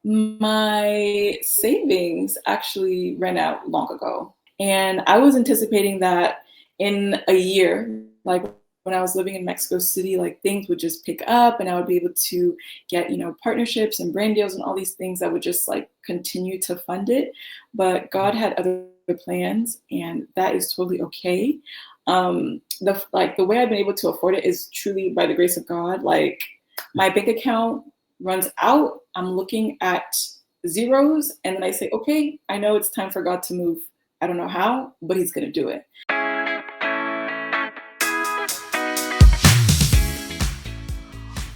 My savings actually ran out long ago. And I was anticipating that in a year, like when I was living in Mexico City, like things would just pick up and I would be able to get, partnerships and brand deals and all these things that would just like continue to fund it. But God had other plans and that is totally okay. The way I've been able to afford it is truly by the grace of God. Like my bank account runs out, I'm looking at zeros, and then I say, okay, I know it's time for God to move. I don't know how, but He's going to do it.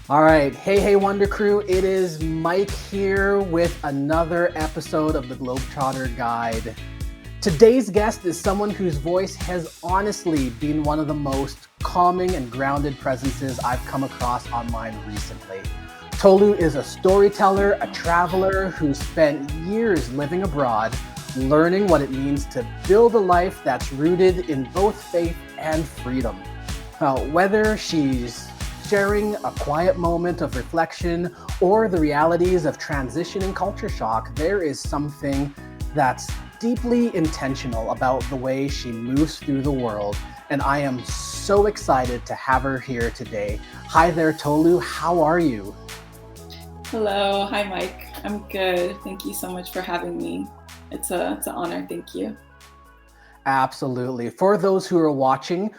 All right. Hey, Wonder Crew. It is Mike here with another episode of the Globetrotter Guide. Today's guest is someone whose voice has honestly been one of the most calming and grounded presences I've come across online recently. Tolu is a storyteller, a traveler who spent years living abroad, learning what it means to build a life that's rooted in both faith and freedom. Whether she's sharing a quiet moment of reflection or the realities of transition and culture shock, there is something that's deeply intentional about the way she moves through the world, and I am so excited to have her here today. Hi there, Tolu. How are you? Hello. Hi, Mike. I'm good. Thank you so much for having me. It's an honor. Thank you. Absolutely. For those who are watching,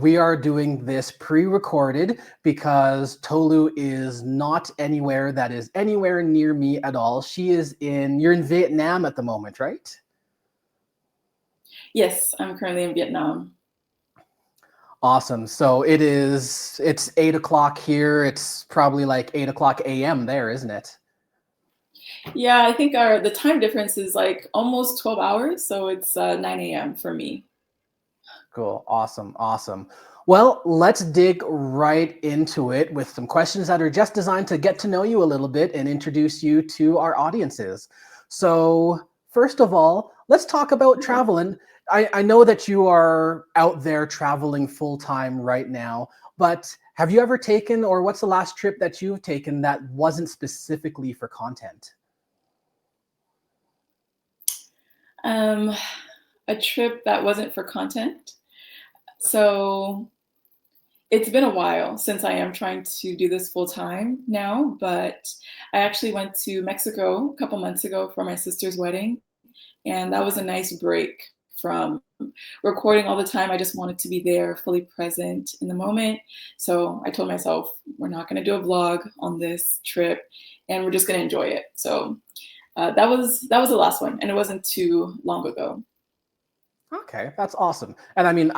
we are doing this pre-recorded because Tolu is not anywhere that is anywhere near me at all. You're in Vietnam at the moment, right? Yes, I'm currently in Vietnam. Awesome. So it's 8 o'clock here. It's probably like 8 o'clock a.m. there, isn't it? Yeah, I think the time difference is like almost 12 hours, so it's 9 a.m. for me. Cool. Awesome. Well, let's dig right into it with some questions that are just designed to get to know you a little bit and introduce you to our audiences. So first of all, let's talk about travel. And I know that you are out there traveling full time right now, but have you ever taken, or what's the last trip that you've taken that wasn't specifically for content? Um, a trip that wasn't for content. So it's been a while since I am trying to do this full time now, but I actually went to Mexico a couple months ago for my sister's wedding, and that was a nice break from recording all the time. I just wanted to be there, fully present in the moment. So I told myself, we're not going to do a vlog on this trip, and we're just going to enjoy it. So that was the last one, and it wasn't too long ago. Okay, that's awesome. And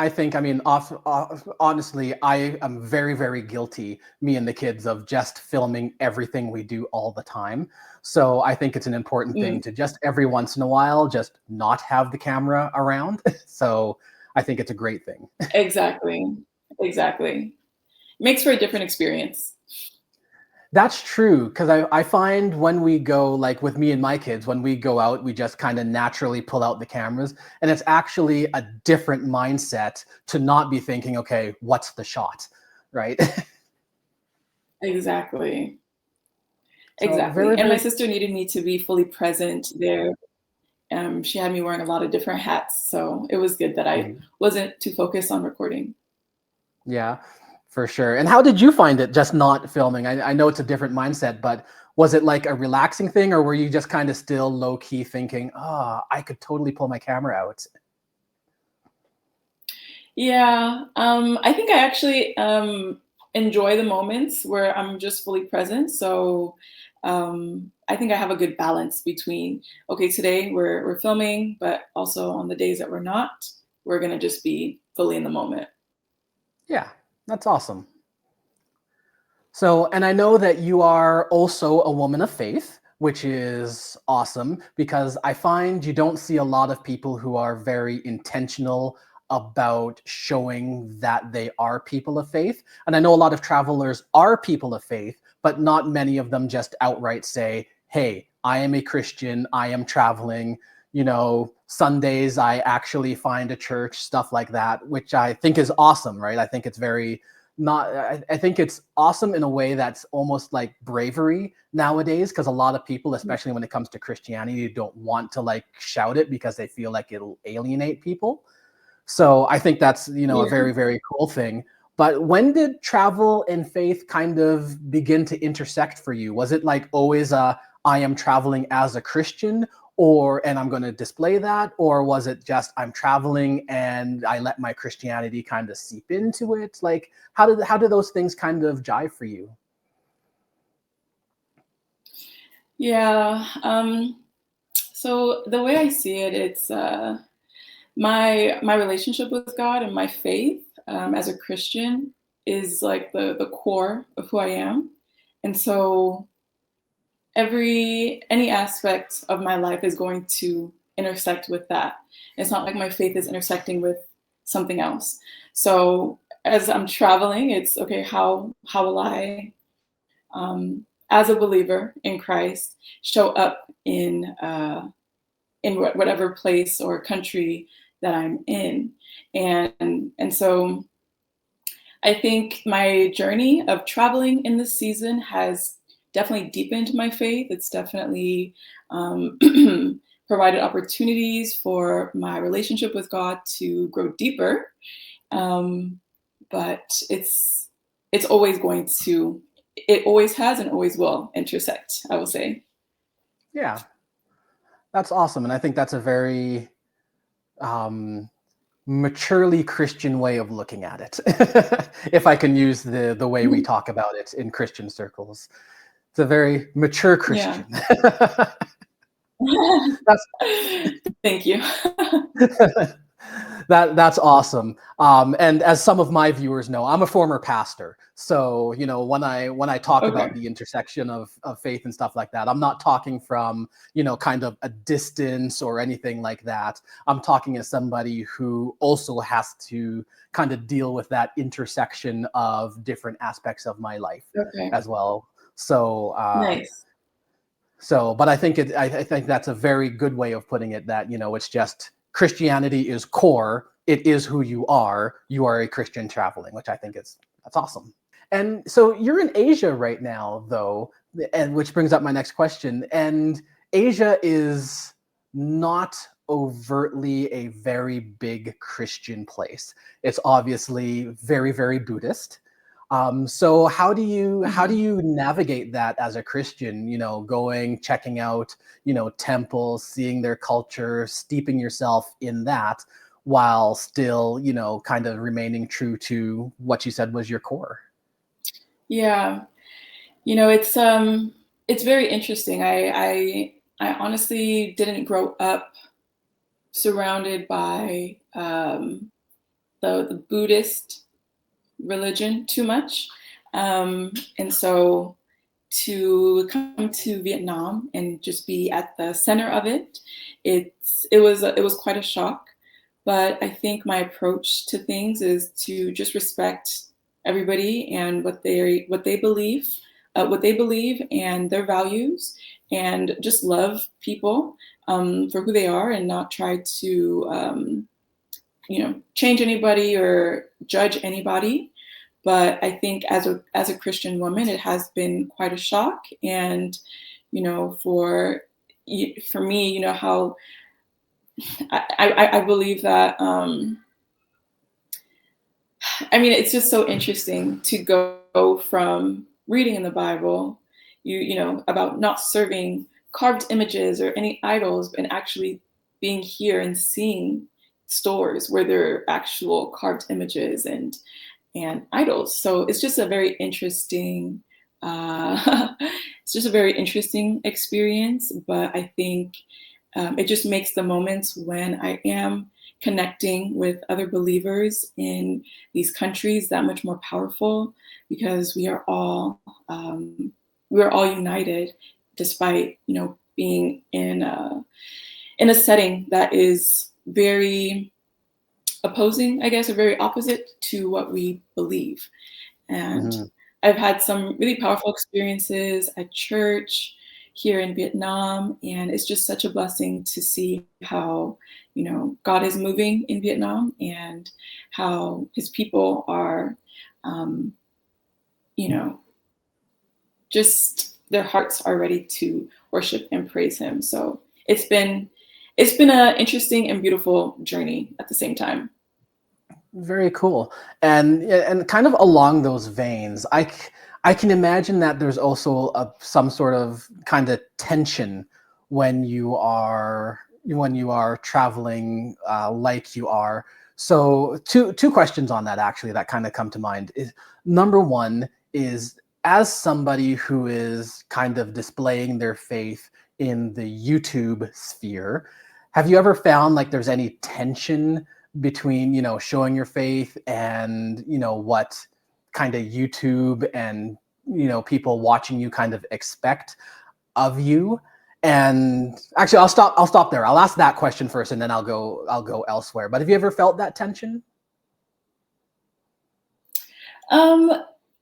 honestly, I am very, very guilty, me and the kids, of just filming everything we do all the time. So I think it's an important Mm, thing to just every once in a while, just not have the camera around. So I think it's a great thing. exactly. Makes for a different experience. That's true, because I find when we go, like with me and my kids, when we go out, we just kind of naturally pull out the cameras. And it's actually a different mindset to not be thinking, okay, what's the shot? Right? Exactly. So Exactly. very, And my very, sister needed me to be fully present there. She had me wearing a lot of different hats, so it was good that I mhm. wasn't too focused on recording. Yeah, for sure. And how did you find it just not filming? I know it's a different mindset, but was it like a relaxing thing, or were you just kind of still low key thinking, oh, I could totally pull my camera out? Yeah, I think I actually enjoy the moments where I'm just fully present. So I think I have a good balance between, okay, today we're filming, but also on the days that we're not, we're gonna just be fully in the moment. Yeah, that's awesome. So, and I know that you are also a woman of faith, which is awesome because I find you don't see a lot of people who are very intentional about showing that they are people of faith. And I know a lot of travelers are people of faith, but not many of them just outright say, hey, I am a Christian, I am traveling. Sundays I actually find a church, stuff like that, which I think is awesome, right? I think it's very not, I think it's awesome in a way that's almost like bravery nowadays, because a lot of people, especially when it comes to Christianity, don't want to like shout it because they feel like it'll alienate people. So I think that's, a Yeah. very, very cool thing. But when did travel and faith kind of begin to intersect for you? Was it like always I am traveling as a Christian, and I'm going to display that? Or was it just I'm traveling and I let my Christianity kind of seep into it? Like, how do those things kind of jive for you? Yeah. So the way I see it, it's my relationship with God and my faith as a Christian is like the core of who I am. And so any aspect of my life is going to intersect with that. It's not like my faith is intersecting with something else. So as I'm traveling, it's okay, how will I as a believer in Christ show up in whatever place or country that I'm in. And so I think my journey of traveling in this season has definitely deepened my faith. It's definitely um, provided opportunities for my relationship with God to grow deeper. Um, but it's always going to, it always has and always will intersect, I will say. Yeah, that's awesome. And I think that's a very um, maturely Christian way of looking at it, if I can use the way we talk about it in Christian circles. It's a very mature Yeah. Christian. That's Thank you. that's awesome. And as some of my viewers know, I'm a former pastor. So, when I talk about Okay. the intersection of faith and stuff like that, I'm not talking from, kind of a distance or anything like that. I'm talking as somebody who also has to kind of deal with that intersection of different aspects of my life Okay. as well. So, Nice. but I think that's a very good way of putting it, that, it's just Christianity is core. It is who you are. You are a Christian traveling, which I think that's awesome. And so you're in Asia right now, though, and which brings up my next question. And Asia is not overtly a very big Christian place. It's obviously very, very Buddhist. So how do Mhm. you navigate that as a Christian? Going, checking out, temples, seeing their culture, steeping yourself in that, while still, kind of remaining true to what you said was your core. Yeah. It's very interesting. I honestly didn't grow up surrounded by the Buddhist religion too much. And so to come to Vietnam and just be at the center of it, it was quite a shock. But I think my approach to things is to just respect everybody and what they believe and their values, and just love people for who they are, and not try to change anybody or judge anybody. But I think as a Christian woman, it has been quite a shock. And for me, how I believe that. I mean, it's just so interesting to go from reading in the Bible, about not serving carved images or any idols, and actually being here and seeing stores where there are actual carved images and idols. So it's just a very interesting. It's just a very interesting experience. But I think it just makes the moments when I am connecting with other believers in these countries that much more powerful, because we are all united, despite being in a setting that is very opposing, I guess, or very opposite to what we believe. And Mhm. I've had some really powerful experiences at church here in Vietnam, and it's just such a blessing to see how, God is moving in Vietnam, and how his people are um, you know, just their hearts are ready to worship and praise him. So it's been an interesting and beautiful journey at the same time. Very cool. And kind of along those veins, I can imagine that there's also some sort of kind of tension when you are traveling like you are. So two questions on that actually that kind of come to mind is number one is as somebody who is kind of displaying their faith in the YouTube sphere, have you ever found like there's any tension between showing your faith and what kind of YouTube and people watching you kind of expect of you? And actually I'll stop there. I'll ask that question first and then I'll go elsewhere. But have you ever felt that tension? Um,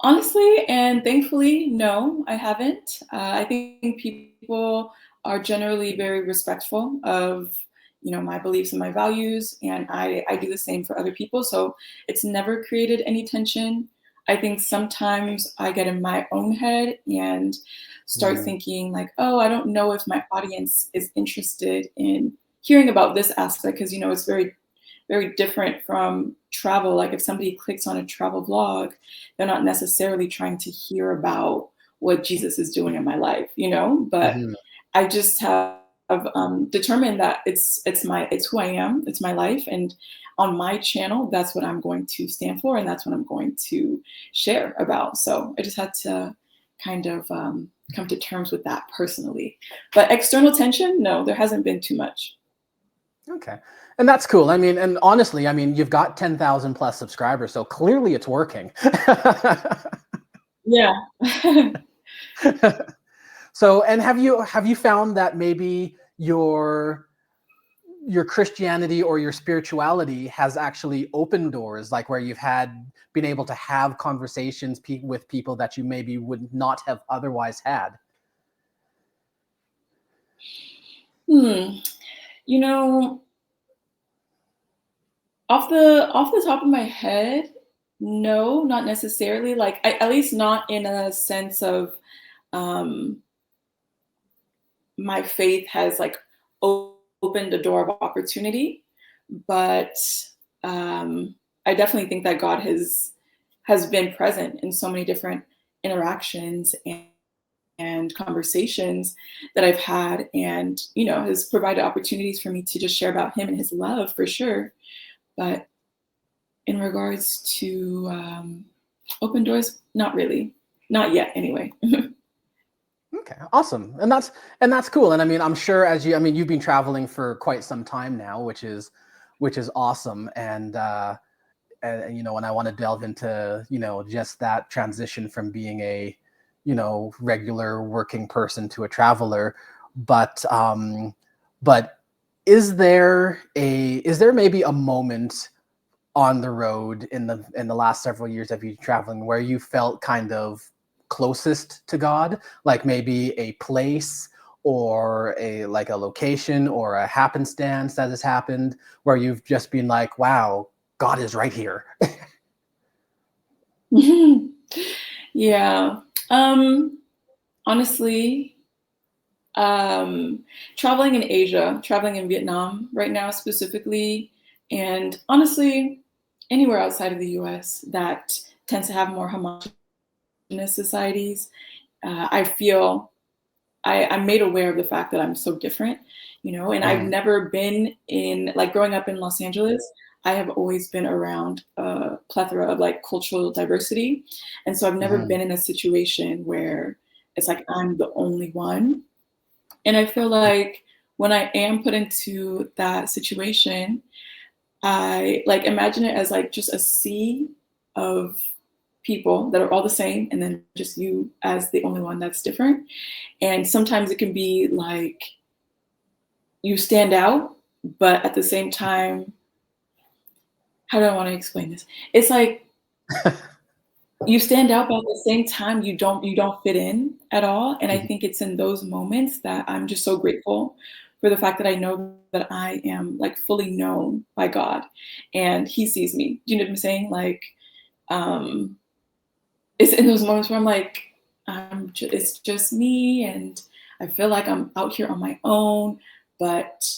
Honestly and thankfully, no, I haven't. I think people are generally very respectful of, my beliefs and my values, and I do the same for other people. So it's never created any tension. I think sometimes I get in my own head and start Mm, thinking like, oh, I don't know if my audience is interested in hearing about this aspect because it's very very different from travel. Like if somebody clicks on a travel vlog, they're not necessarily trying to hear about what Jesus is doing in my life. But mhm. I just have determined that it's who I am, it's my life, and on my channel, that's what I'm going to stand for, and that's what I'm going to share about. So I just had to kind of come to terms with that personally. But external tension, no, there hasn't been too much. Okay. And that's cool. I mean, and honestly, I mean, you've got 10,000 plus subscribers, so clearly it's working. Yeah. So, and have you found that maybe your Christianity or your spirituality has actually opened doors, like where you've been able to have conversations with people that you maybe would not have otherwise had? Hmm. You know, off the top of my head, no, not necessarily. Like at least not in a sense of um my faith has like opened a door of opportunity, but I definitely think that God has been present in so many different interactions and conversations that I've had, and has provided opportunities for me to just share about him and his love for sure. But in regards to open doors, not really, not yet anyway. Okay, awesome. And that's cool. And I mean, I'm sure I mean, you've been traveling for quite some time now, which is awesome. And and I want to delve into, just that transition from being a, regular working person to a traveler. But is there maybe a moment on the road in the last several years of you traveling where you felt kind of closest to God, like maybe a place or a location or a happenstance that has happened where you've just been like, wow, God is right here. Yeah. Honestly, um, traveling in Asia, traveling in Vietnam right now specifically, and honestly, anywhere outside of the US that tends to have more homogenous societies, I feel I'm made aware of the fact that I'm so different, and I've Mhm, never been in, like growing up in Los Angeles, I have always been around a plethora of like cultural diversity. And so I've never mhm. been in a situation where it's like I'm the only one. And I feel like when I am put into that situation, I like imagine it as like just a sea of people that are all the same, and then just you as the only one that's different. And sometimes it can be like you stand out, but at the same time, how do I want to explain this? It's like you stand out, but at the same time, you don't fit in at all. And I Mhm. think it's in those moments that I'm just so grateful for the fact that I know that I am like fully known by God and He sees me. Do you know what I'm saying? Like, it's in those moments where I'm like, it's just me, and I feel like I'm out here on my own. But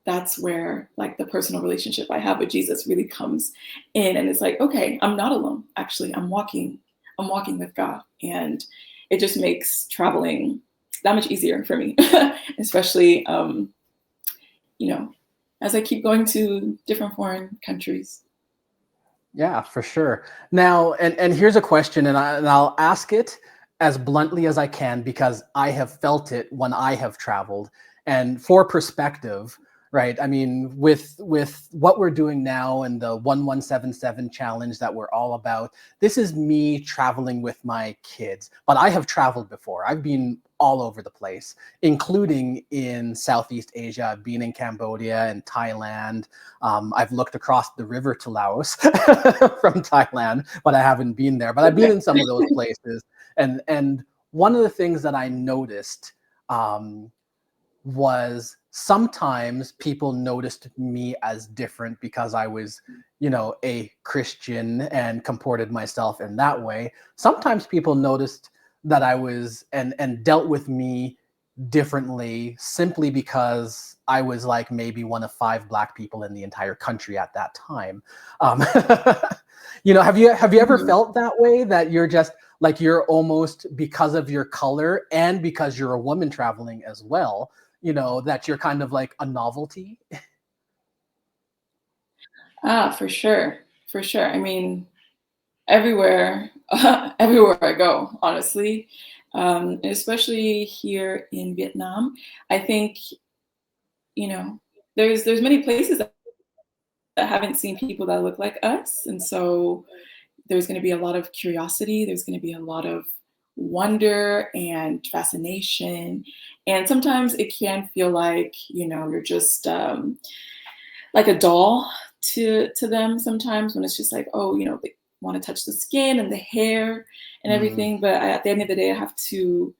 that's where like the personal relationship I have with Jesus really comes in, and it's like, okay, I'm not alone. Actually, I'm walking with God, and it just makes traveling that much easier for me, especially you know, as I keep going to different foreign countries. Yeah, for sure. Now, and here's a question, and I'll ask it as bluntly as I can because I have felt it when I have traveled. And for perspective, right? I mean, with what we're doing now and the 1177 challenge that we're all about, this is me traveling with my kids. But I have traveled before. I've been all over the place, including in Southeast Asia. I've been in Cambodia and Thailand. I've looked across the river to Laos from Thailand, but I haven't been there. But I've been in some of those places, and one of the things that I noticed um, was sometimes people noticed me as different because I was, a Christian and comported myself in that way. Sometimes people noticed that I was and dealt with me differently simply because I was like maybe one of 5 Black people in the entire country at that time. Um, have you ever Mhm. felt that way, that you're just like you're almost, because of your color and because you're a woman traveling as well, that you're kind of like a novelty? Ah, for sure. I mean, everywhere, everywhere I go, honestly, especially here in Vietnam. I think there's many places that haven't seen people that look like us, and so there's going to be a lot of curiosity. There's going to be a lot of wonder and fascination, and sometimes it can feel like you're just like a doll to them sometimes when it's just like, oh, they want to touch the skin and the hair and Mm, everything. But at the end of the day, I have to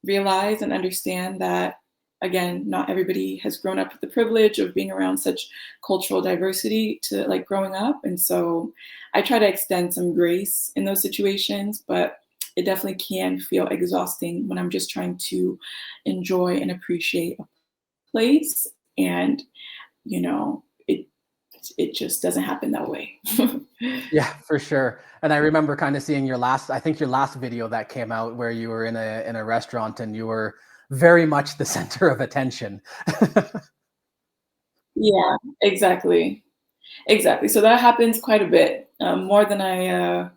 realize and understand that, again, not everybody has grown up with the privilege of being around such cultural diversity to like growing up. And so I try to extend some grace in those situations, but it definitely can feel exhausting when I'm just trying to enjoy and appreciate a place. And it just doesn't happen that way. yeah, for sure. And I remember kind of seeing I think your last video that came out where you were in a restaurant and you were very much the center of attention. Yeah, exactly. Exactly. So that happens quite a bit, more than I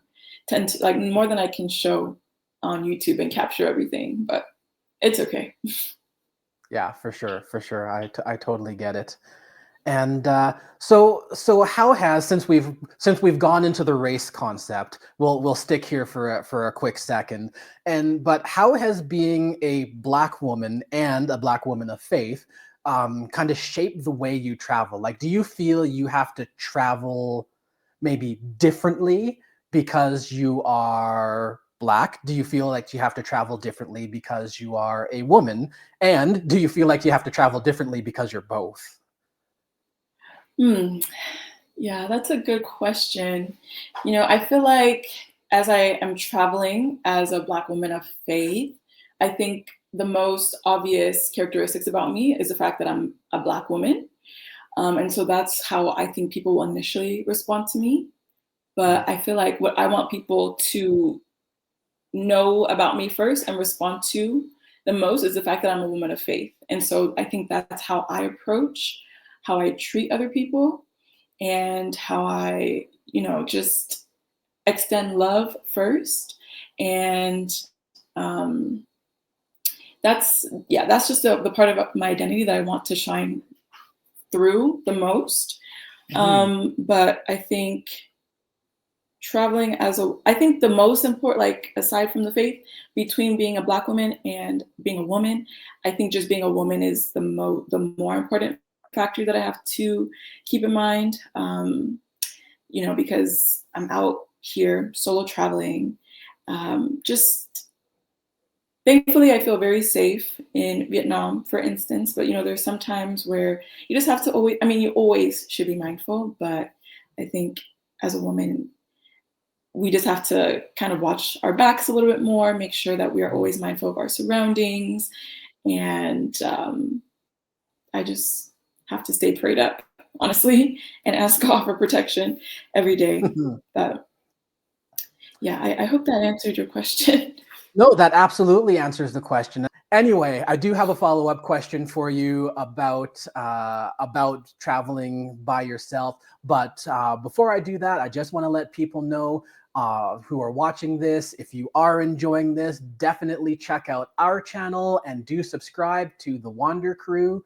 tend to like, more than I can show on YouTube and capture everything, but it's okay. Yeah, for sure, for sure. I totally get it. And so how has, since we've gone into the race concept, we'll stick here for a quick second. But how has being a Black woman and a Black woman of faith kind of shaped the way you travel? Like, do you feel you have to travel maybe differently because you are Black? Do you feel like you have to travel differently because you are a woman? And do you feel like you have to travel differently because you're both? Hmm. Yeah, that's a good question. I feel like as I am traveling as a Black woman of faith, I think the most obvious characteristics about me is the fact that I'm a Black woman. And so that's how I think people will initially respond to me. Mhm. But I feel like what I want people to know about me first and respond to the most is the fact that I'm a woman of faith. And so I think that's how I approach how I treat other people and how I, just extend love first. And um, that's just the part of my identity that I want to shine through the most. Mhm. But I think I think the most important, like aside from the faith, between being a Black woman and being a woman, I think just being a woman is the more important factor that I have to keep in mind. Because I'm out here solo traveling. Just thankfully, I feel very safe in Vietnam, for instance. But there's some times where you just have to you always should be mindful. But I think as a woman, we just have to kind of watch our backs a little bit more, make sure that we are always mindful of our surroundings. And I just have to stay prayed up, honestly, and ask God for protection every day. But yeah, I hope that answered your question. No, that absolutely answers the question. Anyway, I do have a follow-up question for you about traveling by yourself. But before I do that, I just want to let people know who are watching this. If you are enjoying this, definitely check out our channel and do subscribe to the Wander Crew.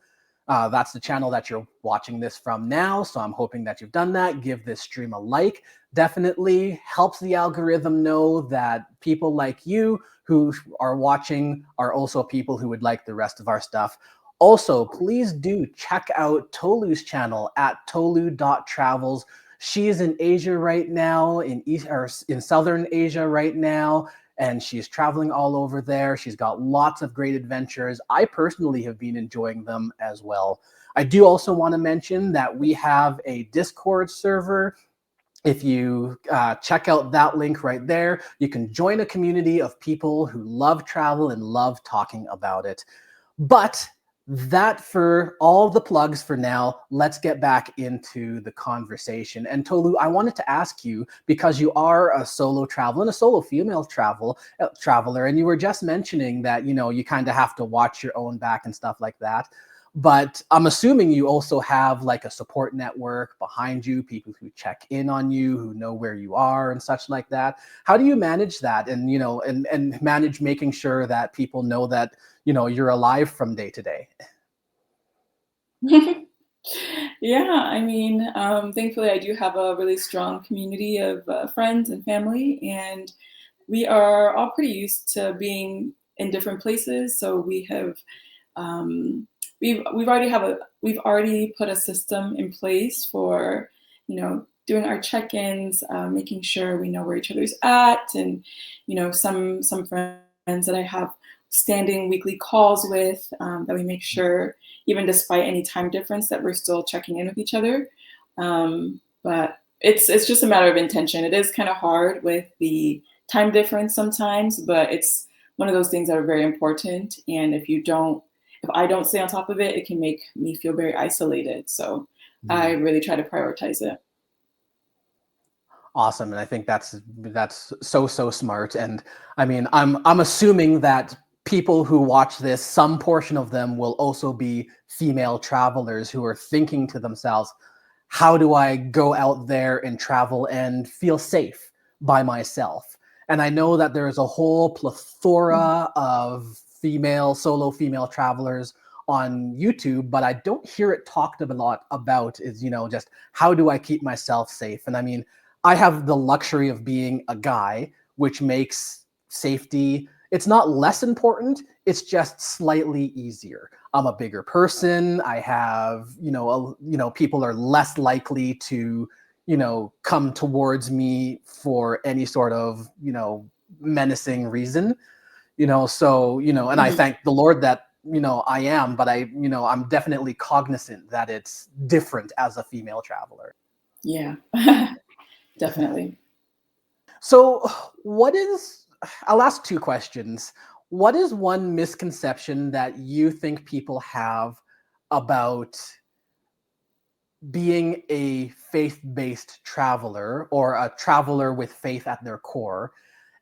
That's the channel that you're watching this from now. So I'm hoping that you've done that. Give this stream a like. Definitely helps the algorithm know that people like you who are watching are also people who would like the rest of our stuff. Also, please do check out Tolu's channel at tolu.travels. She is in Asia right now, in Southern Asia right now, and she's traveling all over there. She's got lots of great adventures. I personally have been enjoying them as well. I do also want to mention that we have a Discord server. If you check out that link right there, you can join a community of people who love travel and love talking about it. But that for all the plugs for now, let's get back into the conversation. And Tolu, I wanted to ask you, because you are a solo traveler and a solo female traveler, and you were just mentioning that, you know, you kind of have to watch your own back and stuff like that. But I'm assuming you also have like a support network behind you, people who check in on you, who know where you are and such like that. How do you manage that and, you know, and manage making sure that people know that, you know, you're alive from day to day? Yeah, I mean, thankfully, I do have a really strong community of friends and family, and we are all pretty used to being in different places. So we have um, we've already put a system in place for, you know, doing our check-ins, making sure we know where each other's at, and you know, some friends that I have standing weekly calls with, that we make sure, even despite any time difference, that we're still checking in with each other. But it's just a matter of intention. It is kind of hard with the time difference sometimes, but it's one of those things that are very important. And if I don't stay on top of it, it can make me feel very isolated. So I really try to prioritize it. Awesome, and I think that's so smart. And I mean, I'm assuming that people who watch this, some portion of them will also be female travelers who are thinking to themselves, how do I go out there and travel and feel safe by myself? And I know that there's a whole plethora of solo female travelers on YouTube, but I don't hear it talked a lot about is, you know, just how do I keep myself safe? And I mean, I have the luxury of being a guy, which makes safety, it's not less important, it's just slightly easier. I'm a bigger person. I have, people are less likely to, come towards me for any sort of, menacing reason, and I Mhm. thank the Lord that, I am, but I'm definitely cognizant that it's different as a female traveler. Yeah, definitely. So, I'll ask two questions. What is one misconception that you think people have about being a faith-based traveler or a traveler with faith at their core?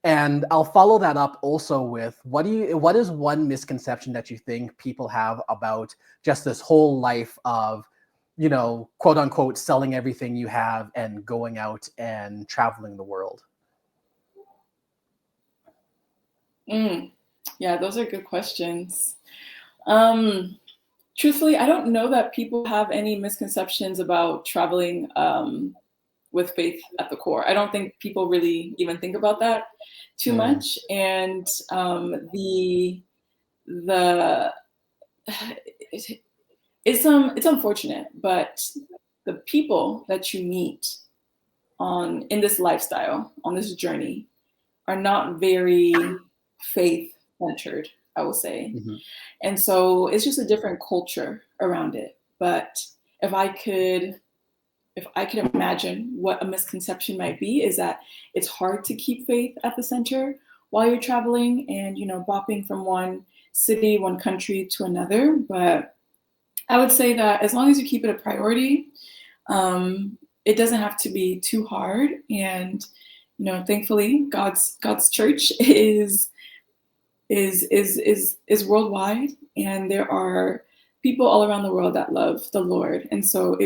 And I'll follow that up also with what is one misconception that you think people have about just this whole life of, quote unquote, selling everything you have and going out and traveling the world? Mm. Yeah, those are good questions. Um, Truthfully, I don't know that people have any misconceptions about traveling with faith at the core. I don't think people really even think about that too Mm, much. And the it, it's unfortunate, but the people that you meet in this lifestyle, on this journey, are not very faith centered, I will say. mhm. And so it's just a different culture around it. But if I could if I can imagine what a misconception might be, is that it's hard to keep faith at the center while you're traveling and, bopping from one city, one country to another. But I would say that as long as you keep it a priority, it doesn't have to be too hard. And, thankfully, God's church is worldwide, and there are people all around the world that love the Lord. And so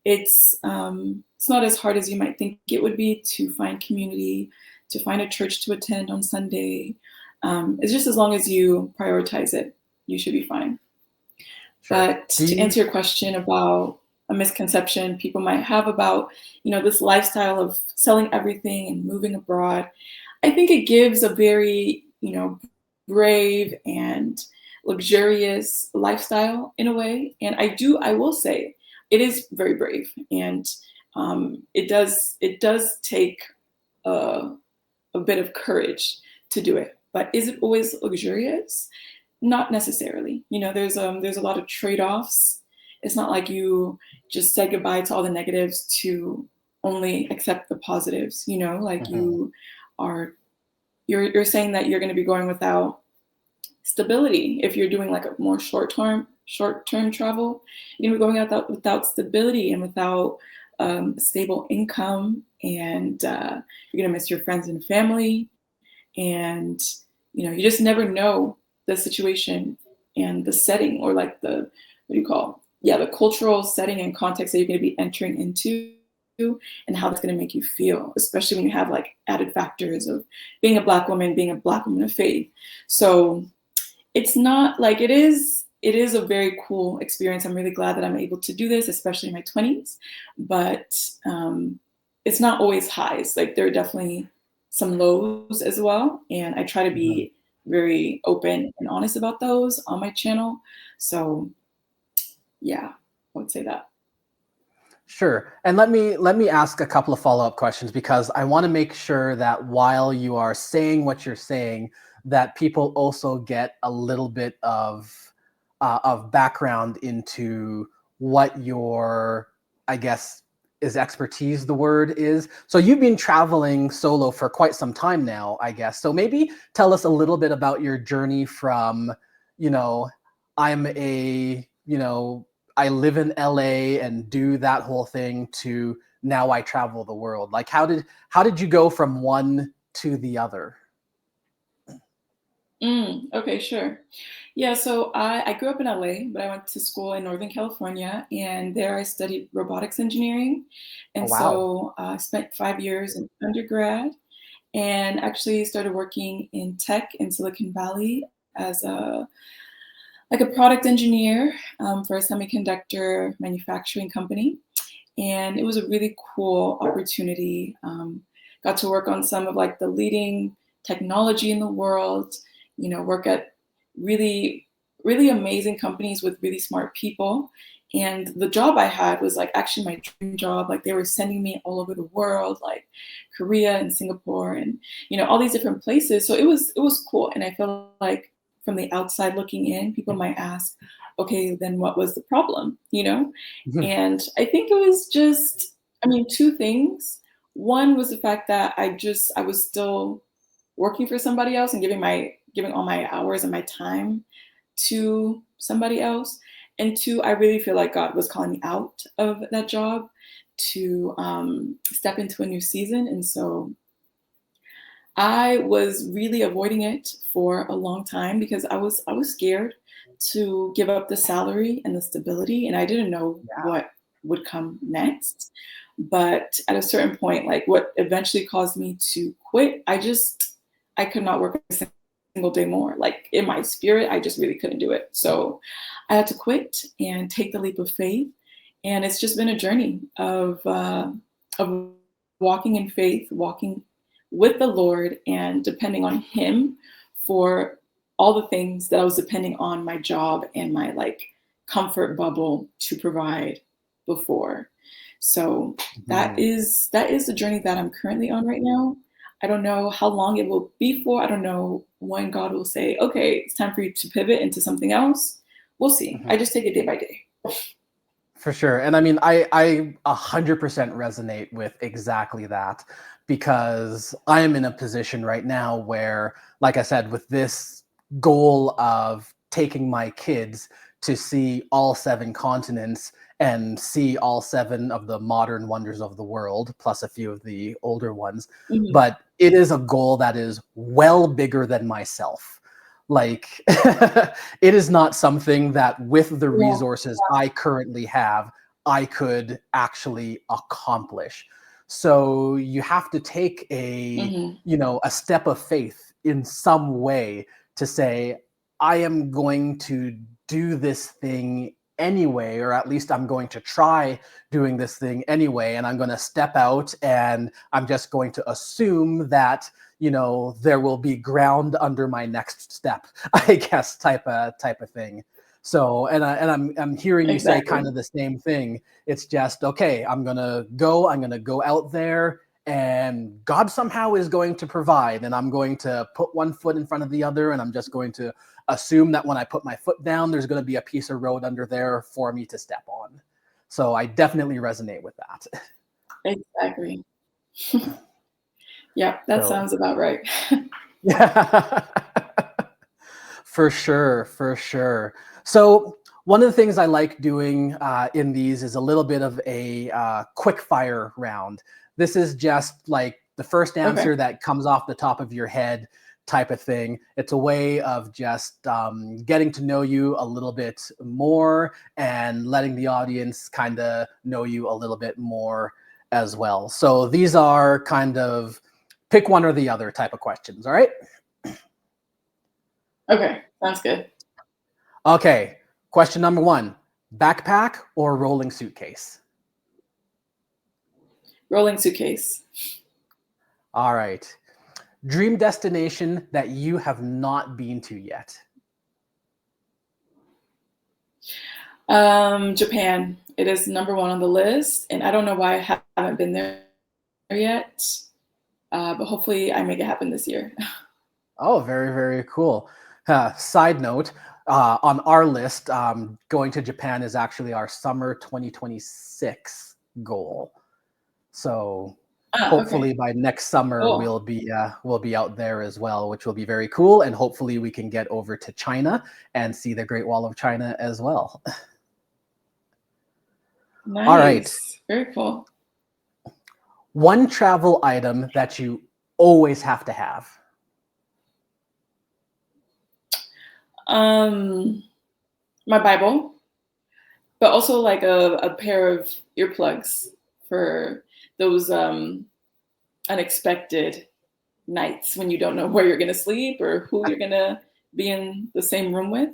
it's not as hard as you might think it would be to find community, to find a church to attend on Sunday. It's just as long as you prioritize it, you should be fine. Sure. But to answer your question about a misconception people might have about, this lifestyle of selling everything and moving abroad, I think it gives a very, brave and luxurious lifestyle in a way. And I will say it is very brave, and it does take a bit of courage to do it. But is it always luxurious? Not necessarily. There's a lot of trade-offs. It's not like you just say goodbye to all the negatives to only accept the positives. Like you're saying that you're going to be going without stability. If you're doing like a more short-term travel, you're going to be going without stability and without stable income, and you're going to miss your friends and family, and you just never know the situation and the setting, or like the cultural setting and context that you're going to be entering into, and how that's going to make you feel, especially when you have like added factors of being a Black woman of faith. So it's not like it is a very cool experience. I'm really glad that I'm able to do this, especially in my 20s, but it's not always highs. Like there are definitely some lows as well. And I try to be very open and honest about those on my channel. So yeah, I would say that. Sure. And let me ask a couple of follow-up questions, because I want to make sure that while you are saying what you're saying, that people also get a little bit of background into what your, I guess, is expertise the word is. So you've been traveling solo for quite some time now, I guess. So maybe tell us a little bit about your journey from, I live in LA and do that whole thing, to now I travel the world. Like how did you go from one to the other? Okay, sure. Yeah, so I grew up in LA, but I went to school in Northern California, and there I studied robotics engineering. Oh, And wow. so I spent 5 years in undergrad, and actually started working in tech in Silicon Valley as a product engineer for a semiconductor manufacturing company. And it was a really cool opportunity. Got to work on some of like the leading technology in the world, work at really, really amazing companies with really smart people. And the job I had was like actually my dream job. Like they were sending me all over the world, like Korea and Singapore and, all these different places. So it was cool. And I feel like from the outside looking in, people might ask, okay, then what was the problem, And I think it was just, two things. One was the fact that I was still working for somebody else and giving all my hours and my time to somebody else. And two, I really feel like God was calling me out of that job to step into a new season. And so I was really avoiding it for a long time because I was scared to give up the salary and the stability, and I didn't know what would come next. But at a certain point, like what eventually caused me to quit, I could not work a single day more. Like in my spirit, I just really couldn't do it. So I had to quit and take the leap of faith. And it's just been a journey of walking in faith, walking with the Lord, and depending on Him for all the things that I was depending on my job and my like comfort bubble to provide before. So that is the journey that I'm currently on right now. I don't know how long it will be for. I don't know when God will say, okay, it's time for you to pivot into something else. We'll see. I just take it day by day. For sure. And I mean, I 100% resonate with exactly that because I am in a position right now where, like I said, with this goal of taking my kids to see all seven continents and see all seven of the modern wonders of the world, plus a few of the older ones. Mhm. But it is a goal that is well bigger than myself. Like, it is not something that with the Yeah. resources I currently have, I could actually accomplish. So you have to take Mhm. a step of faith in some way to say, I am going to do this thing anyway, or at least I'm going to try doing this thing anyway. And I'm going to step out and I'm just going to assume that there will be ground under my next step, I guess, type of thing. So, I'm hearing you say kind Exactly. of the same thing. It's just, okay, I'm gonna go out there, and God somehow is going to provide, and I'm going to put one foot in front of the other, and I'm just going to assume that when I put my foot down, there's going to be a piece of road under there for me to step on. So I definitely resonate with that. Exactly. Yeah, that So sounds about right. yeah. For sure, for sure. So one of the things I like doing in these is a little bit of a quick fire round. This is just like the first Okay. answer that comes off the top of your head type of thing. It's a way of just getting to know you a little bit more and letting the audience kind of know you a little bit more as well. So these are kind of pick one or the other type of questions. All right. Okay. Sounds good. Okay, question number one, backpack or rolling suitcase? Rolling suitcase. All right. Dream destination that you have not been to yet? Japan. It is number one on the list, and I don't know why I haven't been there yet. But hopefully, I make it happen this year. Oh, very, very cool. Side note, on our list, going to Japan is actually our summer 2026 goal. So Okay. hopefully by next summer Cool. we'll be out there as well, which will be very cool. And hopefully we can get over to China and see the Great Wall of China as well. All right. Nice. Very cool. One travel item that you always have to have. Um, my Bible, but also like a pair of earplugs for those unexpected nights when you don't know where you're gonna sleep or who you're gonna be in the same room with.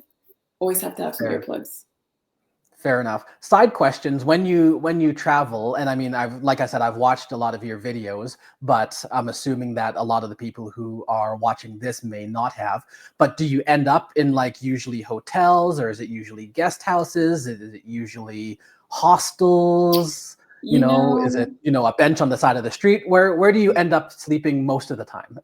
Always have to have some Fair, earplugs. fair enough. Side questions: when you travel, and I mean, like I said, I've watched a lot of your videos, but I'm assuming that a lot of the people who are watching this may not have. But do you end up in like usually hotels, or is it usually guest houses? Is it usually hostels? You Is it know, a bench on the side of the street? Where do you end up sleeping most of the time?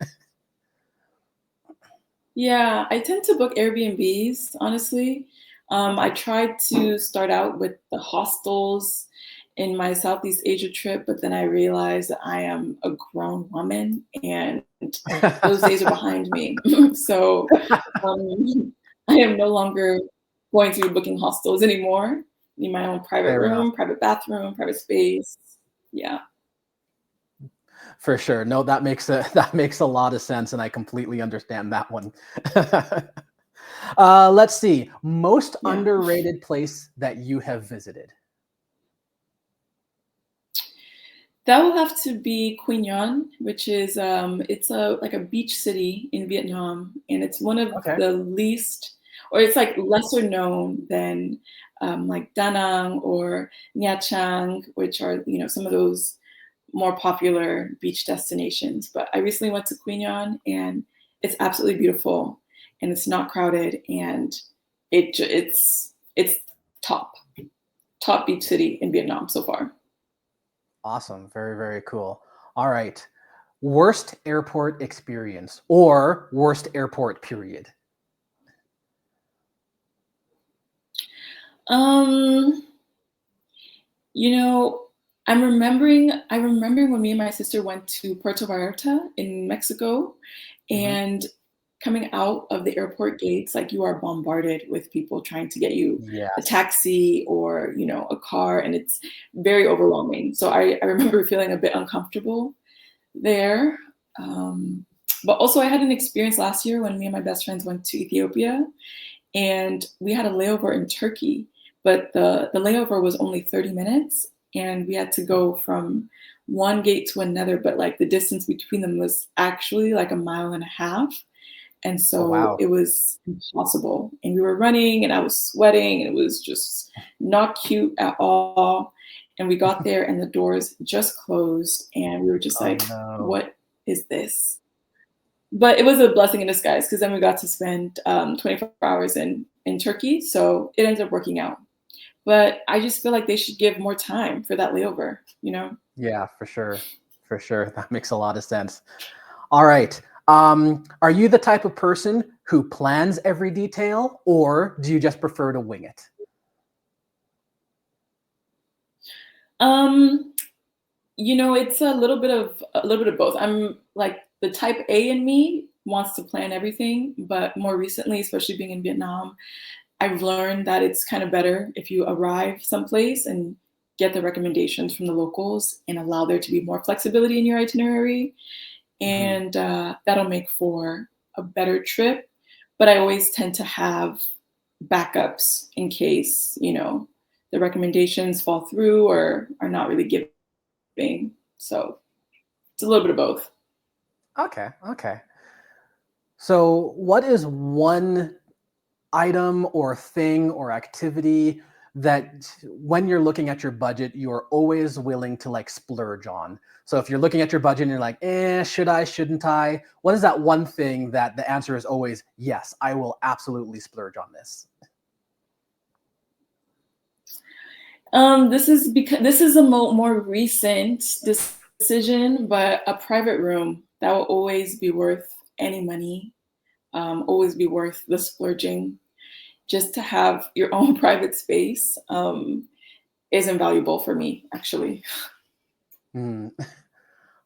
yeah, I tend to book Airbnbs, honestly. I tried to start out with the hostels in my Southeast Asia trip, but then I realized that I am a grown woman and those days are behind me. So um, I am no longer going to be booking hostels anymore. Need my own private Fair enough. room, private bathroom, private space. Yeah. For sure. No, that makes a that makes a lot of sense, and I completely understand that one. Let's see. Most Yeah. underrated place that you have visited. That will have to be Quy Nhon, which is it's a like a beach city in Vietnam, and it's one of Okay. the least, or it's like lesser known than like Da Nang or Nha Trang, which are some of those more popular beach destinations. But I recently went to Quy Nhon, and it's absolutely beautiful, and it's not crowded, and it's top beach city in Vietnam so far. Awesome. Very, very cool. All right. Worst airport experience or worst airport period. Um, You know, I remember when me and my sister went to Puerto Vallarta in Mexico, Hmm. and coming out of the airport gates, like, you are bombarded with people trying to get you a Yes. taxi or, a car, and it's very overwhelming. So I remember feeling a bit uncomfortable there. Um, but also I had an experience last year when me and my best friends went to Ethiopia, and we had a layover in Turkey, but the layover was only 30 minutes, and we had to go from one gate to another, but like the distance between them was actually like a mile and a half. And Oh, so wow. it was impossible. And we were running and I was sweating and it was just not cute at all. And we got there and the doors just closed and we were just Oh, like, no. what is this? But it was a blessing in disguise because then we got to spend 24 hours in Turkey. So it ended up working out. But I just feel like they should give more time for that layover, you know? Yeah, for sure. For sure. That makes a lot of sense. All right. Are you the type of person who plans every detail, or do you just prefer to wing it? Um, it's a little bit of both. I'm like the type A in me wants to plan everything, but more recently, especially being in Vietnam, I've learned that it's kind of better if you arrive someplace and get the recommendations from the locals and allow there to be more flexibility in your itinerary, Hmm. and that'll make for a better trip. But I always tend to have backups in case the recommendations fall through or are not really giving. So it's a little bit of both. Okay. Okay. So, what is one item or thing or activity that when you're looking at your budget, you're always willing to like splurge on? So if you're looking at your budget and you're like, should I, shouldn't I? What is that one thing that the answer is always, yes, I will absolutely splurge on this? This is a more recent decision, but a private room that will always be worth any money, always be worth the splurging. Just to have your own private space is invaluable for me, actually. Hmm.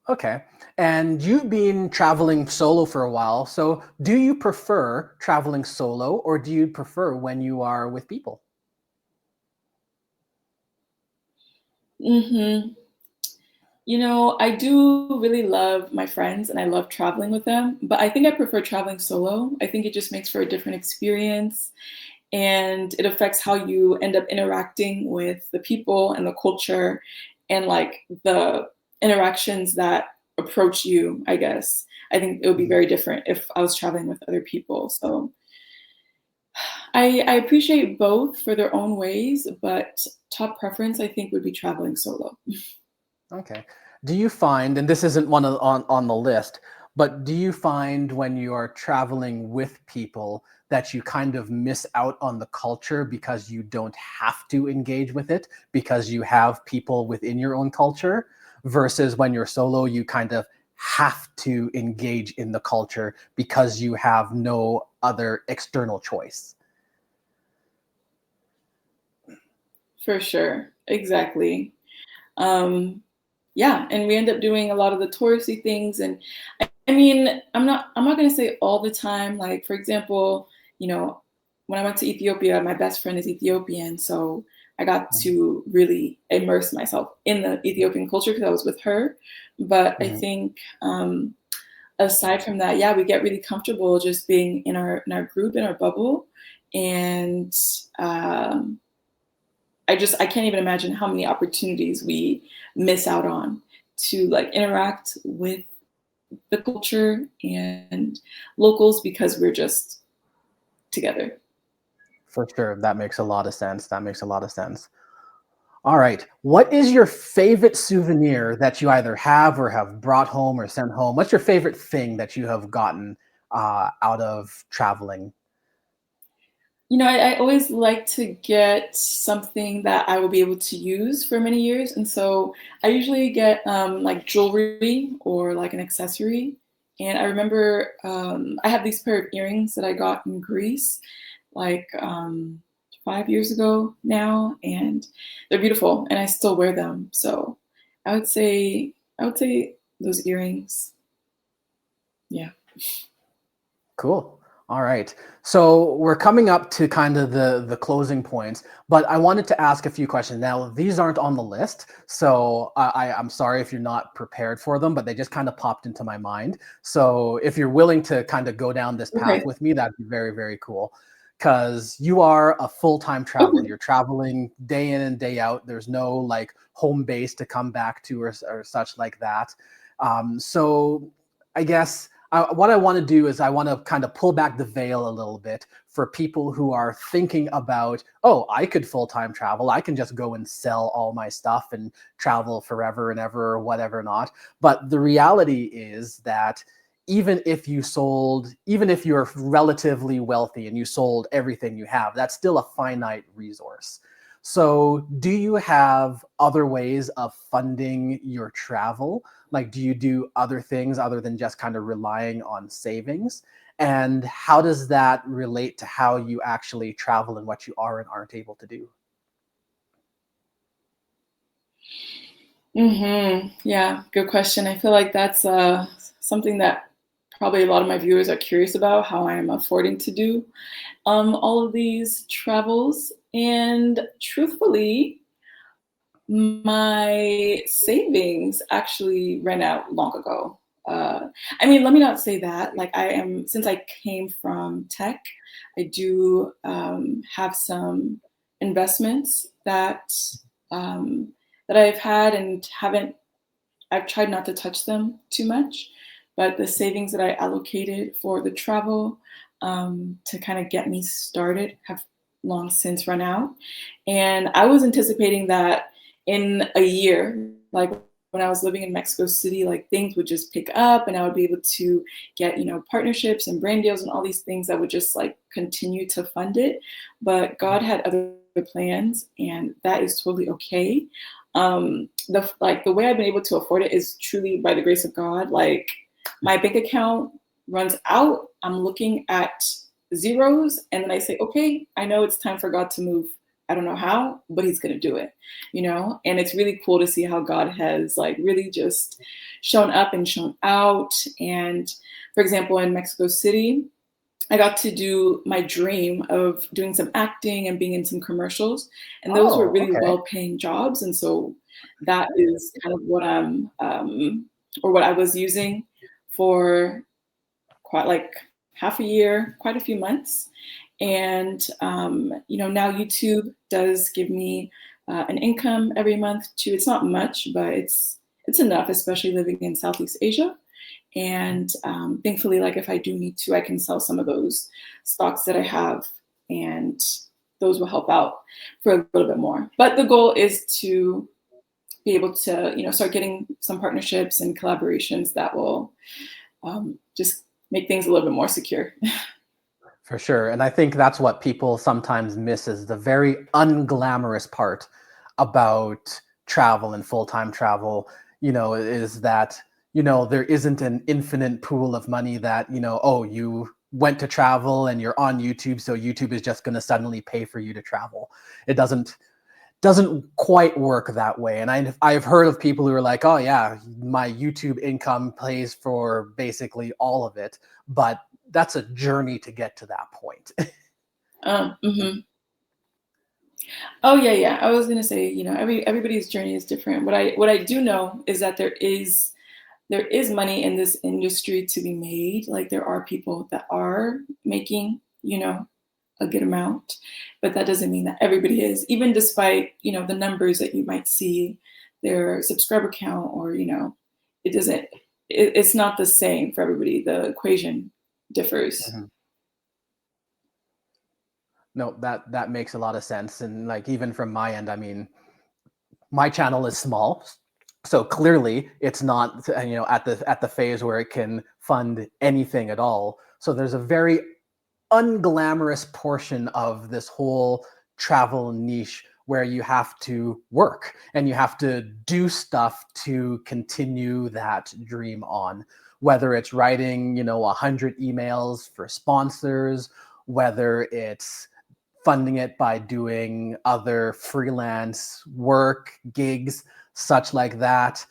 Okay. And you've been traveling solo for a while. So do you prefer traveling solo or do you prefer when you are with people? hmm I do really love my friends and I love traveling with them, but I think I prefer traveling solo. I think it just makes for a different experience and it affects how you end up interacting with the people and the culture and like the interactions that approach you, I guess. I think it would be Mhm. very different if I was traveling with other people. So I appreciate both for their own ways, but top preference I think would be traveling solo. Okay. Do you find, and this isn't one on the list, but do you find when you are traveling with people that you kind of miss out on the culture because you don't have to engage with it because you have people within your own culture versus when you're solo, you kind of have to engage in the culture because you have no other external choice? For sure. Exactly. Um, yeah, and we end up doing a lot of the touristy things and I mean, I'm not gonna say all the time. Like for example, you know, when I went to Ethiopia, my best friend is Ethiopian, so I got Mhm. to really immerse myself in the Ethiopian culture because I was with her. But I Mhm. think aside from that, yeah, we get really comfortable just being in our group, in our bubble, and um, I can't even imagine how many opportunities we miss out on to like interact with the culture and locals because we're just together. For sure. That makes a lot of sense. That makes a lot of sense. All right. What is your favorite souvenir that you either have or have brought home or sent home? What's your favorite thing that you have gotten out of traveling? I always like to get something that I will be able to use for many years. And so I usually get like jewelry or like an accessory. And I remember I have these pair of earrings that I got in Greece like 5 years ago now, and they're beautiful, and I still wear them. So I would say those earrings. Yeah. Cool. All right. So we're coming up to kind of the closing points, but I wanted to ask a few questions. Now, these aren't on the list, so I'm sorry if you're not prepared for them, but they just kind of popped into my mind. So if you're willing to kind of go down this path Okay. with me, that'd be very, very cool. Because you are a full-time traveler. Okay. You're traveling day in and day out. There's no like home base to come back to or such like that. So I guess what I want to do is I want to kind of pull back the veil a little bit for people who are thinking about, oh, I could full-time travel. I can just go and sell all my stuff and travel forever and ever or whatever not. But the reality is that even if you're relatively wealthy and you sold everything you have, that's still a finite resource. So do you have other ways of funding your travel? Like, do you do other things other than just kind of relying on savings? And how does that relate to how you actually travel and what you are and aren't able to do? Yeah, good question. I feel like that's something that probably a lot of my viewers are curious about, how I am affording to do all of these travels. And truthfully, my savings actually ran out long ago. Uh, I mean, let me not say that. Like, since I came from tech, I do have some investments um, that I've had and haven't, I've tried not to touch them too much, but the savings that I allocated for the travel to kind of get me started have long since run out. And I was anticipating that in a year, like when I was living in Mexico City, like things would just pick up and I would be able to get, partnerships and brand deals and all these things that would just like continue to fund it. But God had other plans, and that is totally okay. The way I've been able to afford it is truly by the grace of God. Like, my bank account runs out, I'm looking at zeros, and then I say, okay, I know it's time for God to move. I don't know how, but he's going to do it. And it's really cool to see how God has like really just shown up and shown out. And for example, in Mexico City, I got to do my dream of doing some acting and being in some commercials, and those were Oh, really okay. well-paying jobs. And so that is kind of what or what I was using for quite like half a year, quite a few months. And now YouTube does give me an income every month too. It's not much, but it's enough, especially living in Southeast Asia. And thankfully, like if I do need to, I can sell some of those stocks that I have, and those will help out for a little bit more. But the goal is to be able to, start getting some partnerships and collaborations that will just make things a little bit more secure. For sure. And I think that's what people sometimes miss is the very unglamorous part about travel and full-time travel, is that, there isn't an infinite pool of money that, oh, you went to travel and you're on YouTube, so YouTube is just going to suddenly pay for you to travel. It doesn't quite work that way. And I've heard of people who are like, oh yeah, my YouTube income pays for basically all of it, but that's a journey to get to that point. Mhm. Oh yeah, yeah. I was gonna say, everybody's journey is different. What I do know is that there is money in this industry to be made. Like, there are people that are making, a good amount, but that doesn't mean that everybody is, even despite, the numbers that you might see, their subscriber count, or, it doesn't, it's not the same for everybody. The equation differs. Mhm. No, that makes a lot of sense. And like even from my end, I mean, my channel is small, so clearly it's not at the phase where it can fund anything at all. So there's a very unglamorous portion of this whole travel niche where you have to work and you have to do stuff to continue that dream on, whether it's writing 100 emails for sponsors, whether it's funding it by doing other freelance work, gigs, such like that,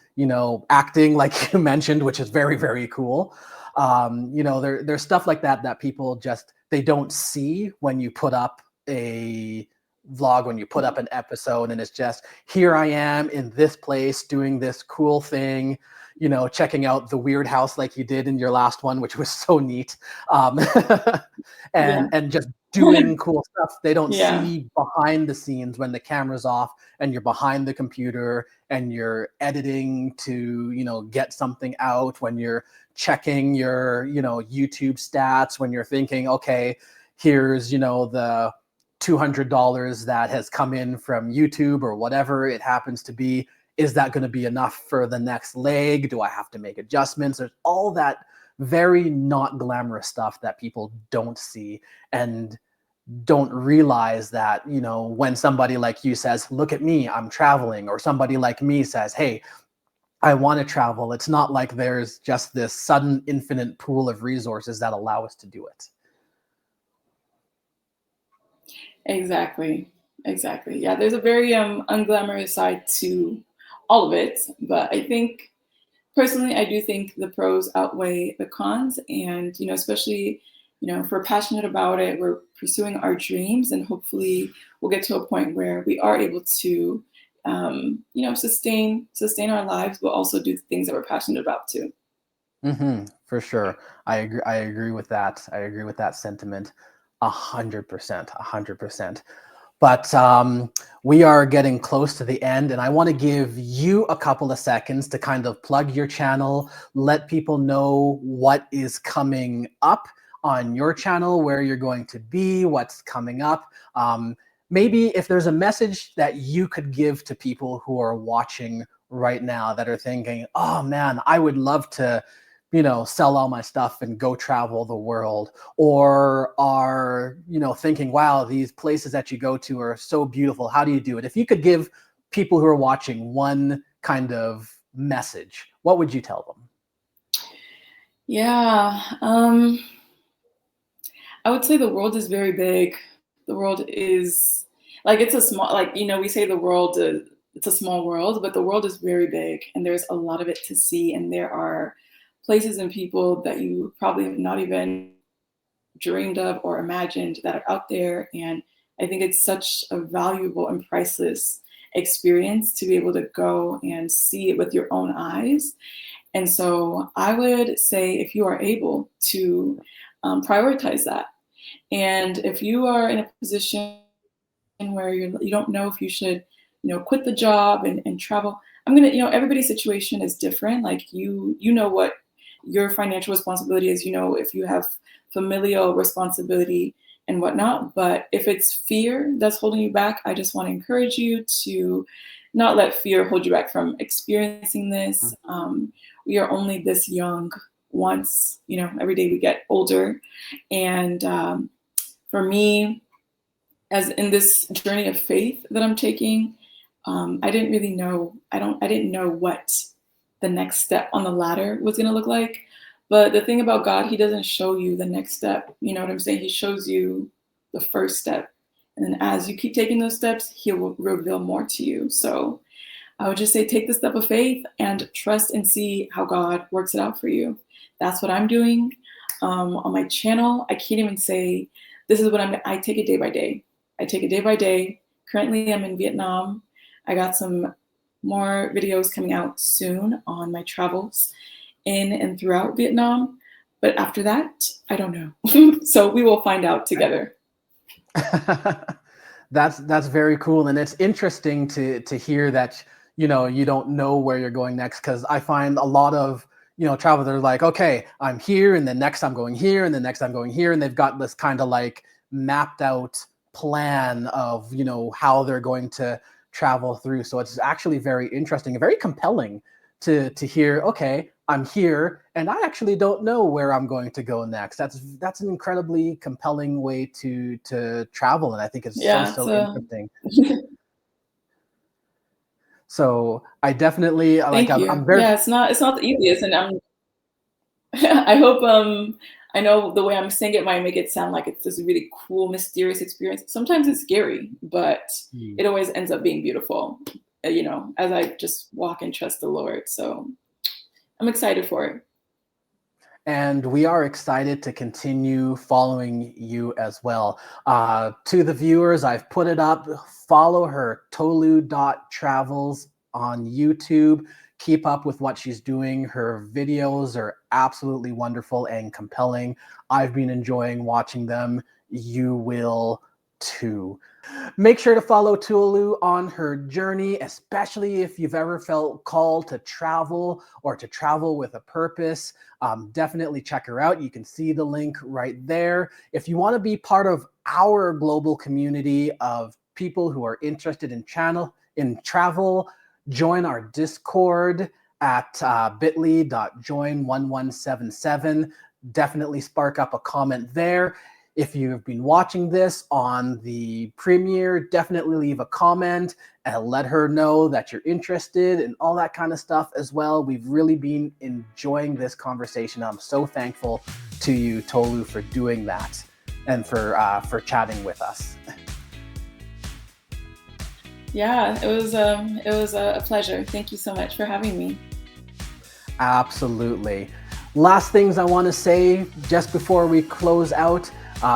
acting like you mentioned, which is very, very cool. There's stuff like that that people just, they don't see when you put up a vlog, when you put up an episode, and it's just, here I am in this place doing this cool thing, checking out the weird house like you did in your last one, which was so neat. Yeah. And just doing cool stuff. They don't Yeah. see behind the scenes when the camera's off and you're behind the computer and you're editing to, get something out, when you're checking your, YouTube stats, when you're thinking, okay, here's, the $200 that has come in from YouTube or whatever it happens to be. Is that going to be enough for the next leg? Do I have to make adjustments? There's all that very not glamorous stuff that people don't see and don't realize that, when somebody like you says, look at me, I'm traveling, or somebody like me says, hey, I want to travel, it's not like there's just this sudden infinite pool of resources that allow us to do it. Exactly. Exactly. Yeah, there's a very unglamorous side to all of it, but I think personally, I do think the pros outweigh the cons, and especially if we're passionate about it, we're pursuing our dreams, and hopefully we'll get to a point where we are able to, sustain our lives, but also do things that we're passionate about too. For sure. I agree with that. I agree with that sentiment 100%, 100%. But we are getting close to the end, and I want to give you a couple of seconds to kind of plug your channel, let people know what is coming up on your channel, where you're going to be, what's coming up. Maybe if there's a message that you could give to people who are watching right now that are thinking, oh man, I would love to sell all my stuff and go travel the world, or are, thinking, wow, these places that you go to are so beautiful. How do you do it? If you could give people who are watching one kind of message, what would you tell them? Yeah, I would say the world is very big. The world is like it's a small, like we say the world it's a small world, but the world is very big, and there's a lot of it to see, and there are places and people that you probably have not even dreamed of or imagined that are out there. And I think it's such a valuable and priceless experience to be able to go and see it with your own eyes. And so I would say if you are able to prioritize that, and if you are in a position where you don't know if you should, quit the job and travel, everybody's situation is different. Like you know what your financial responsibility is, if you have familial responsibility and whatnot. But if it's fear that's holding you back, I just want to encourage you to not let fear hold you back from experiencing this. We are only this young once, every day we get older. And for me, as in this journey of faith that I'm taking, I didn't really know. I didn't know what the next step on the ladder was going to look like. But the thing about God, He doesn't show you the next step. You know what I'm saying? He shows you the first step, and then as you keep taking those steps, He will reveal more to you. So I would just say, take the step of faith and trust and see how God works it out for you. That's what I'm doing on my channel. I can't even say this is what I take it day by day. I take it day by day. Currently, I'm in Vietnam. I got some more videos coming out soon on my travels in and throughout Vietnam. But after that, I don't know. So we will find out together. That's very cool, and it's interesting to hear that you don't know where you're going next, because I find a lot of travelers are like, okay, I'm here, and then next I'm going here, and then next I'm going here, and they've got this kind of like mapped out plan of how they're going to travel through. So it's actually very interesting and very compelling to hear, okay, I'm here and I actually don't know where I'm going to go next. That's an incredibly compelling way to travel, and I think it's so interesting. So I definitely like Thank you. I'm very Yeah, it's not the easiest, and I hope I know the way I'm saying it might make it sound like it's this really cool, mysterious experience. Sometimes it's scary, but Mm. it always ends up being beautiful, as I just walk and trust the Lord. So I'm excited for it. And we are excited to continue following you as well. To the viewers, I've put it up. Follow her, Tolu.travels on YouTube. Keep up with what she's doing. Her videos are absolutely wonderful and compelling. I've been enjoying watching them. You will too. Make sure to follow Tolu on her journey, especially if you've ever felt called to travel or to travel with a purpose. Definitely check her out. You can see the link right there. If you want to be part of our global community of people who are interested in travel, join our Discord at bit.ly.join1177. Definitely spark up a comment there. If you've been watching this on the premiere, definitely leave a comment and let her know that you're interested and all that kind of stuff as well. We've really been enjoying this conversation. I'm so thankful to you, Tolu, for doing that and for chatting with us. Yeah, it was a pleasure. Thank you so much for having me. Absolutely. Last things I want to say just before we close out.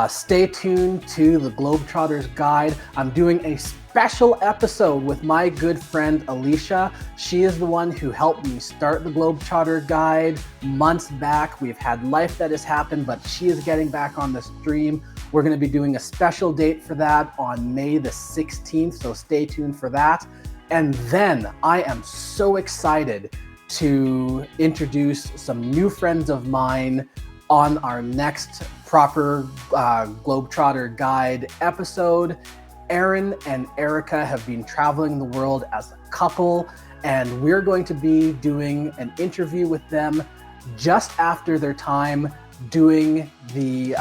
Stay tuned to the Globetrotters Guide. I'm doing a special episode with my good friend Alicia. She is the one who helped me start the Globetrotter Guide months back. We've had life that has happened, but she is getting back on the stream. We're going to be doing a special date for that on May the 16th, so stay tuned for that. And then I am so excited to introduce some new friends of mine on our next proper Globetrotter Guide episode. Aaron and Erica have been traveling the world as a couple, and we're going to be doing an interview with them just after their time doing the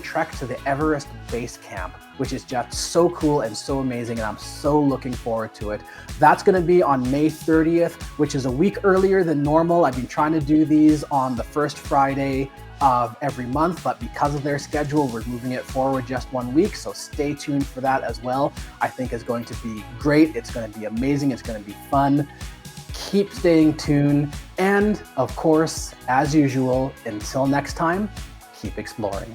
trek to the Everest Base Camp, which is just so cool and so amazing, and I'm so looking forward to it. That's going to be on May 30th, which is a week earlier than normal. I've been trying to do these on the first Friday of every month, but because of their schedule, we're moving it forward just 1 week, so stay tuned for that as well. I think it's going to be great. It's going to be amazing. It's going to be fun. Keep staying tuned, and of course, as usual, until next time, keep exploring.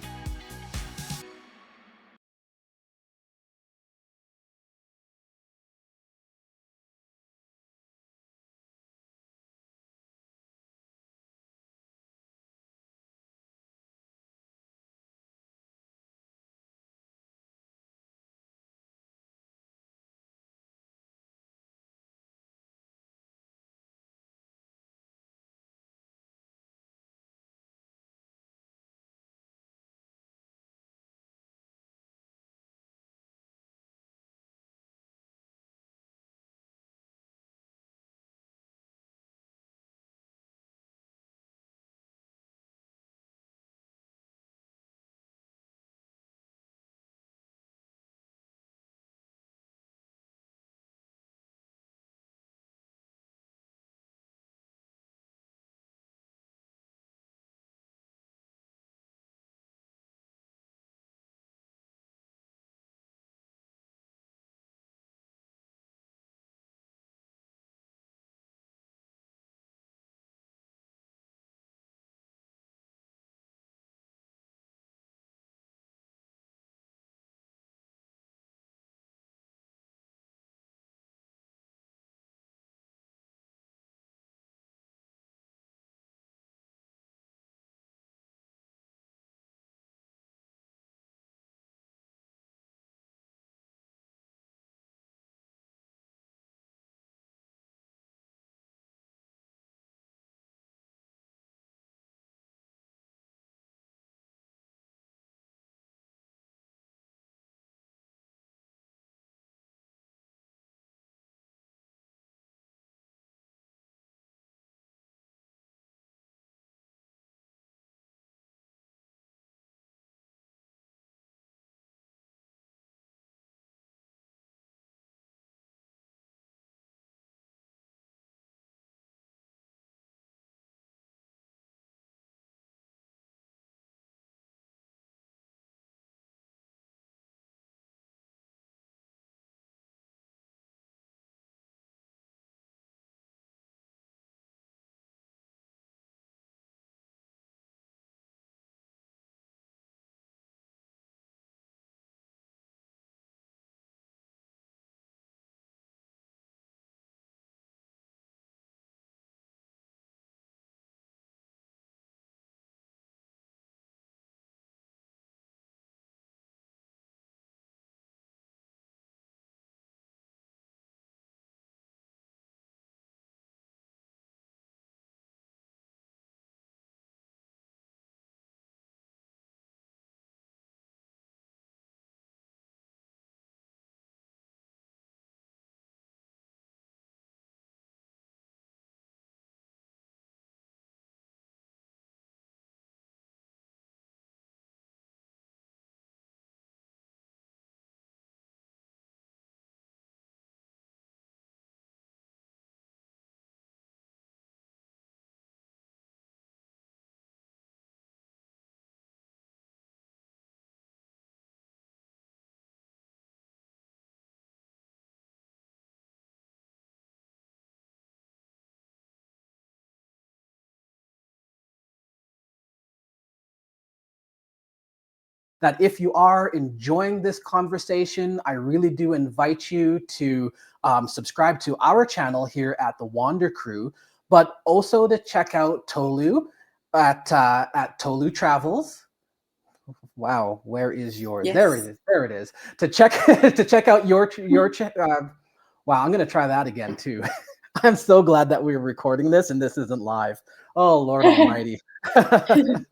that if you are enjoying this conversation, I really do invite you to subscribe to our channel here at the Wander Crew, but also to check out Tolu at Tolu Travels. Wow, where is yours? Yes. There it is. There it is. To check out your wow, I'm gonna try that again too. I'm so glad that we're recording this and this isn't live. Oh Lord Almighty. But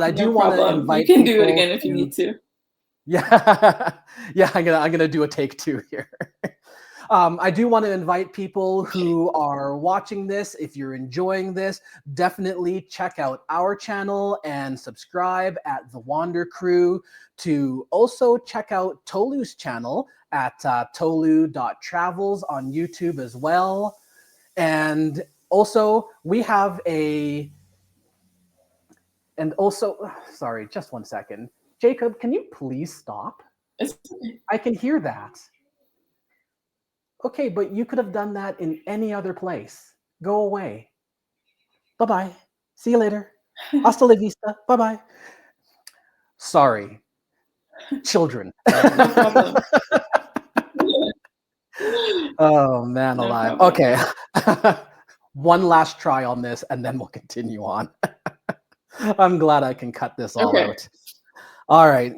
I do No want to problem. You invite can do it people again if you need to. Yeah, yeah. I'm gonna do a take two here. I do want to invite people who are watching this. If you're enjoying this, definitely check out our channel and subscribe at The Wander Crew. To also check out Tolu's channel at tolu.travels on YouTube as well. And also, we have sorry, just one second. Jacob, can you please stop? I can hear that. Okay, but you could have done that in any other place. Go away. Bye-bye. See you later. Hasta la vista. Bye-bye. Sorry. Children. No problem. Oh, man No alive. problem. Okay. One last try on this, and then we'll continue on. I'm glad I can cut this all Okay. out. All right.